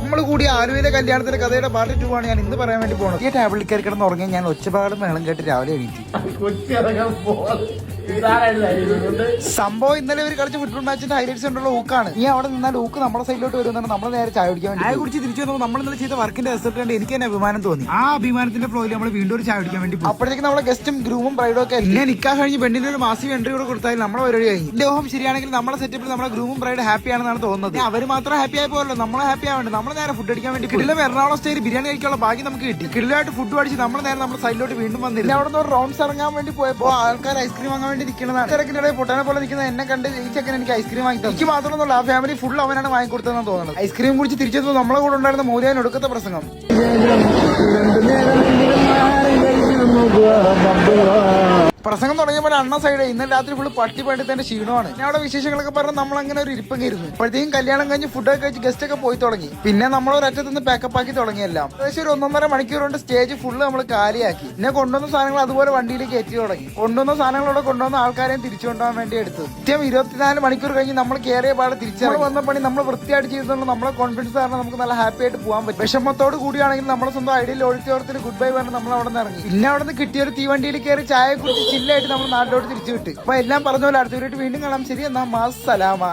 നമ്മൾ കൂടി ആലുവയിലെ കല്യാണത്തിന്റെ കഥയുടെ പാർട്ട് 2 ആണ് ഞാൻ ഇന്ന് പറയാൻ വേണ്ടി പോകുന്നത്. ഈ ടേബിളിൽ കയറി കിടന്ന് ഉറങ്ങി ഞാൻ ഒച്ചപാടും മേളം കേട്ട് രാവിലെ എണീറ്റ്. സംഭവം ഇന്നലെ ഒരു കളിച്ച ഫുട്ബോൾ മാച്ചിന്റെ ഹൈലൈറ്റ്സ് ഉണ്ടുള്ള ഊക്കാണ്. ഈ അവിടെ നിന്നാൽ ഊക്ക് നമ്മുടെ സൈഡിലോട്ട് വരുന്നുണ്ട്. നമ്മൾ നേരെ ചായ കുടിക്കാൻ വേണ്ടി ചായ കുടിച്ച് തിരിച്ചു വന്നപ്പോൾ നമ്മൾ ഇന്നലെ ചെയ്ത വർക്കിന്റെ റിസൾട്ട് കണ്ട് എനിക്ക് തന്നെ അഭിമാനം തോന്നി. ആ അഭിമാനത്തിന്റെ ഫ്ലോയിൽ നമ്മൾ വീണ്ടും ഒരു ചായ കുടിക്കാൻ വേണ്ടി അപ്പോഴത്തേക്ക് നമ്മളെ ഗസ്റ്റും ഗ്രൂമും ബ്രൈഡും ഒക്കെ എന്നെ നിക്കാൻ കഴിഞ്ഞ് പെണ്ണിന്റെ ഒരു മാസിക എൻട്രി കൂടെ കൊടുത്താൽ നമ്മുടെ പരിപാടി കഴിഞ്ഞു. എന്റെ ഊഹം ശരിയാണെങ്കിൽ നമ്മുടെ സെറ്റപ്പിൽ നമ്മുടെ ഗ്രൂമും ബ്രൈഡ് ഹാപ്പി ആണെന്നാണ് തോന്നുന്നത്. അവർ മാത്രം ഹാപ്പി ആയി പോലല്ലോ, നമ്മളെ ഹാപ്പി ആവേണ്ട. നമ്മൾ നേരെ ഫുഡ് അടിക്കാൻ വേണ്ടി കിടിലം എറണാകുളം സ്റ്റൈൽ ബിരിയാണി കഴിക്കാനുള്ള ഭാഗ്യം നമുക്ക് കിട്ടി. കിടിലായിട്ട് ഫുഡ് അടിച്ച് നമ്മൾ നേരെ നമ്മുടെ സൈഡിലോട്ട് വീണ്ടും വന്നിരുന്നു. അവിടെ നിന്ന് റൗണ്ട്സ് ഇറങ്ങാൻ വേണ്ടി പോയപ്പോൾ ആൾക്കാർ ഐസ്ക്രീം വാങ്ങാൻ വേണ്ടി നിൽക്കുന്നതാണ്. പൊട്ടാനെ പോലെ നിൽക്കുന്ന എന്നെ കണ്ട് ഈ ചെക്കൻ എനിക്ക് ഐസ്ക്രീം വാങ്ങി എനിക്ക് മാത്രമൊന്നുമില്ല, ആ ഫാമിലി ഫുൾ അവനാണ് വാങ്ങിക്കൊടുത്തതെന്ന് തോന്നുന്നത്. ഐസ്ക്രീം കുടിച്ച് തിരിച്ചെത്തുമ്പോൾ നമ്മളെ കൂടെ ഉണ്ടായിരുന്ന മൂല്യം ഒടുക്കത്തെ പ്രസംഗം. പ്രസംഗം തുടങ്ങിയപ്പോൾ അണ്ണ സൈഡ് ഇന്നലെ രാത്രി ഫുള്ള് പട്ടി പണ്ടിത്തന്റെ ക്ഷീണമാണ്. ഞാൻ അവിടെ വിശേഷങ്ങളൊക്കെ പറഞ്ഞ് നമ്മൾ അങ്ങനെ ഒരു ഇരിപ്പം കയറുന്നു. അപ്പോഴത്തേക്കും കല്യാണം കഴിഞ്ഞ് ഫുഡൊക്കെ കഴിച്ച് ഗസ്റ്റ് ഒക്കെ പോയി തുടങ്ങി. പിന്നെ നമ്മൾ ഒരറ്റത്ത് നിന്ന് പാക്കപ്പ് ആക്കി തുടങ്ങിയെല്ലാം. ഏകദേശം ഒരു 1.5 മണിക്കൂർ കൊണ്ട് സ്റ്റേജ് ഫുള്ള് നമ്മൾ കാലിയാക്കി. പിന്നെ കൊണ്ടുവന്ന സാധനങ്ങൾ അതുപോലെ വണ്ടിയിലേക്ക് എത്തി തുടങ്ങി. കൊണ്ടുവന്ന സാധനങ്ങളോടെ കൊണ്ടുവന്ന ആൾക്കാരെയും തിരിച്ചു കൊണ്ടുപോകാൻ വേണ്ടി എടുത്തു. കൃത്യം 24 മണിക്കൂർ കഴിഞ്ഞ് നമ്മൾ കയറിയ പാടെ തിരിച്ചു വന്ന പണി നമ്മൾ വൃത്തിയായിട്ട് ചെയ്തതുകൊണ്ട് നമ്മളെ കോൺഫിഡൻസ് കാരണം നമുക്ക് നല്ല ഹാപ്പി ആയിട്ട് പോകാൻ പറ്റും. വിഷമത്തോട് കൂടിയാണെങ്കിൽ നമ്മളെ സ്വന്തം ഐഡിയൽ ഓഡിറ്റോറിയത്തിൽ ഗുഡ് ബൈ പറഞ്ഞ് നമ്മൾ അവിടെ നിന്ന് ഇറങ്ങി. പിന്നെ അവിടെ നിന്ന് കിട്ടിയ ഒരു തീവണ്ടിയിൽ കയറി ചായ കുടിച്ച് ചില്ലായിട്ട് നമ്മൾ നാട്ടിലോട്ട് തിരിച്ചു വിട്ടു. അപ്പൊ എല്ലാം പറഞ്ഞ പോലെ അടുത്ത വീട്ടിൽ വീണ്ടും കാണാം. ശരി, എന്നാ മാ സലാമ.